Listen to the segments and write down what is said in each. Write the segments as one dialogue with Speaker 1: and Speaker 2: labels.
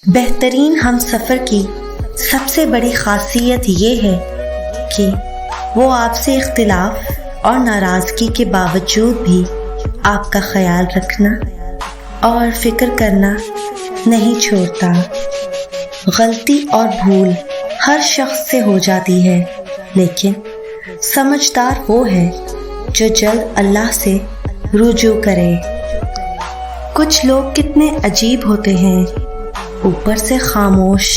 Speaker 1: بہترین ہم سفر کی سب سے بڑی خاصیت یہ ہے کہ وہ آپ سے اختلاف اور ناراضگی کے باوجود بھی آپ کا خیال رکھنا اور فکر کرنا نہیں چھوڑتا۔ غلطی اور بھول ہر شخص سے ہو جاتی ہے، لیکن سمجھدار وہ ہے جو جلد اللہ سے رجوع کرے۔ کچھ لوگ کتنے عجیب ہوتے ہیں، اوپر سے خاموش،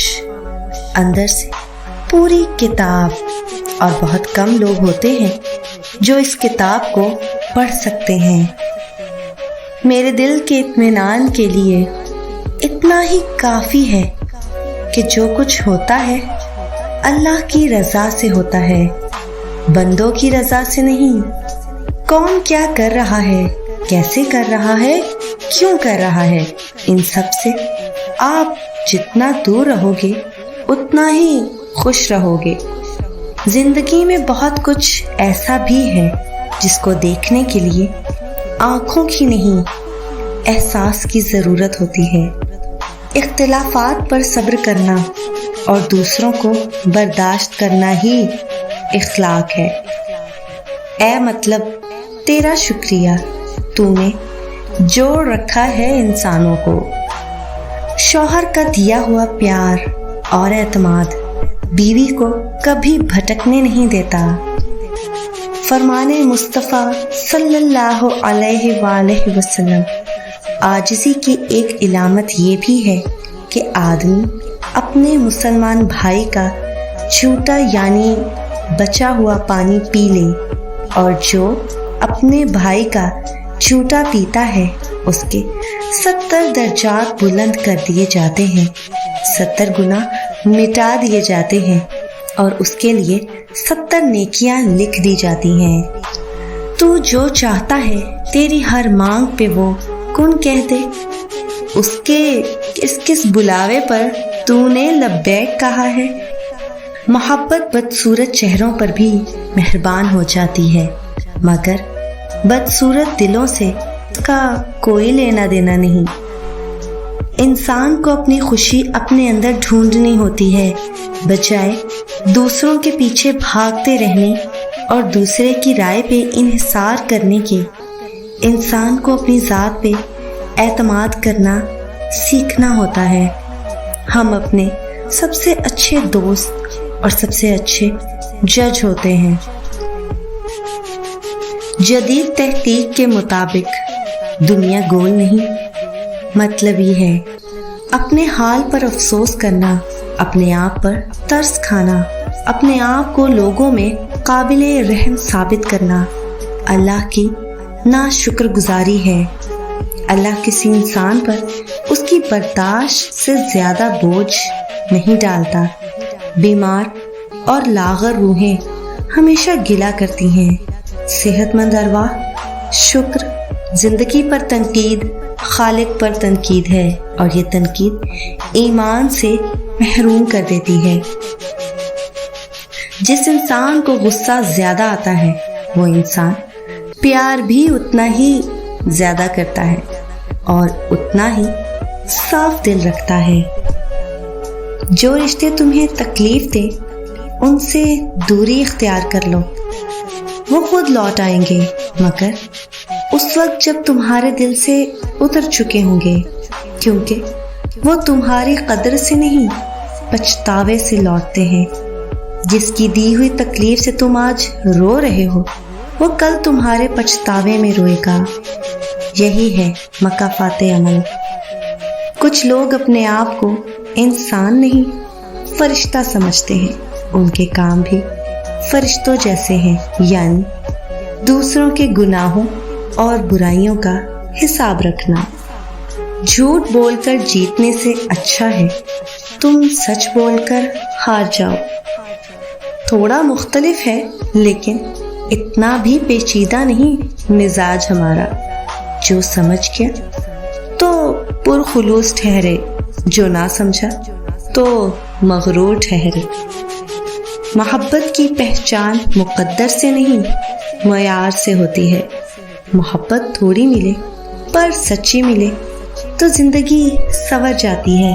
Speaker 1: اندر سے پوری کتاب، اور بہت کم لوگ ہوتے ہیں جو اس کتاب کو پڑھ سکتے ہیں۔ میرے دل کے اطمینان کے لیے اتنا ہی کافی ہے کہ جو کچھ ہوتا ہے اللہ کی رضا سے ہوتا ہے، بندوں کی رضا سے نہیں۔ کون کیا کر رہا ہے، کیسے کر رہا ہے، کیوں کر رہا ہے، ان سب سے آپ جتنا دور رہو گے اتنا ہی خوش رہو گے۔ زندگی میں بہت کچھ ایسا بھی ہے جس کو دیکھنے کے لیے آنکھوں کی نہیں، احساس کی ضرورت ہوتی ہے۔ اختلافات پر صبر کرنا اور دوسروں کو برداشت کرنا ہی اخلاق ہے۔ اے مطلب تیرا شکریہ، تو نے جوڑ رکھا ہے انسانوں کو۔ شوہر کا دیا ہوا پیار اور اعتماد بیوی کو کبھی بھٹکنے نہیں دیتا۔ فرمان مصطفیٰ صلی اللہ علیہ وآلہ وسلم عاجزی کی ایک علامت یہ بھی ہے کہ آدمی اپنے مسلمان بھائی کا جھوٹا یعنی بچا ہوا پانی پی لے، اور جو اپنے بھائی کا جھوٹا پیتا ہے اس کے 70 درجات بلند کر دیے جاتے ہیں، 70 گناہ مٹا دیے جاتے ہیں، اور اس کے لیے 70 نیکیاں لکھ دی جاتی ہیں۔ تو جو چاہتا ہے تیری ہر مانگ پہ وہ کن کہہ دے، اس کے کس کس بلاوے پر تو نے لبیک کہا ہے۔ محبت بدصورت چہروں پر بھی مہربان ہو جاتی ہے، مگر بدصورت دلوں سے اس کا کوئی لینا دینا نہیں۔ انسان کو اپنی خوشی اپنے اندر ڈھونڈنی ہوتی ہے، بجائے دوسروں کے پیچھے بھاگتے رہنے اور دوسرے کی رائے پہ انحصار کرنے کے۔ انسان کو اپنی ذات پہ اعتماد کرنا سیکھنا ہوتا ہے۔ ہم اپنے سب سے اچھے دوست اور سب سے اچھے جج ہوتے ہیں۔ جدید تحقیق کے مطابق دنیا گول نہیں، مطلب یہ ہے اپنے حال پر افسوس کرنا، اپنے آپ پر ترس کھانا، اپنے آپ کو لوگوں میں قابل رحم ثابت کرنا اللہ کی ناشکر گزاری ہے۔ اللہ کسی انسان پر اس کی برداشت سے زیادہ بوجھ نہیں ڈالتا۔ بیمار اور لاغر روحیں ہمیشہ گلہ کرتی ہیں، صحت مند ارواح شکر۔ زندگی پر تنقید خالق پر تنقید ہے، اور یہ تنقید ایمان سے محروم کر دیتی ہے۔ جس انسان کو غصہ زیادہ آتا ہے وہ انسان پیار بھی اتنا ہی زیادہ کرتا ہے اور اتنا ہی صاف دل رکھتا ہے۔ جو رشتے تمہیں تکلیف دیں ان سے دوری اختیار کر لو، وہ خود لوٹ آئیں گے، مگر اس وقت جب تمہارے دل سے اتر چکے ہوں گے، کیونکہ وہ تمہاری قدر سے نہیں پچھتاوے سے لوٹتے ہیں۔ جس کی دی ہوئی تکلیف سے تم آج رو رہے ہو وہ کل تمہارے پچھتاوے میں روئے گا۔ یہی ہے مکافات عمل۔ کچھ لوگ اپنے آپ کو انسان نہیں فرشتہ سمجھتے ہیں، ان کے کام بھی فرشتوں جیسے ہیں، یعنی دوسروں کے گناہوں اور برائیوں کا حساب رکھنا۔ جھوٹ بول کر جیتنے سے اچھا ہے تم سچ بول کر ہار جاؤ۔ تھوڑا مختلف ہے لیکن اتنا بھی پیچیدہ نہیں مزاج ہمارا۔ جو سمجھ گیا تو پرخلوص ٹھہرے، جو نہ سمجھا تو مغرور ٹھہرے۔ محبت کی پہچان مقدر سے نہیں معیار سے ہوتی ہے۔ محبت تھوڑی ملے پر سچی ملے تو زندگی سنور جاتی ہے۔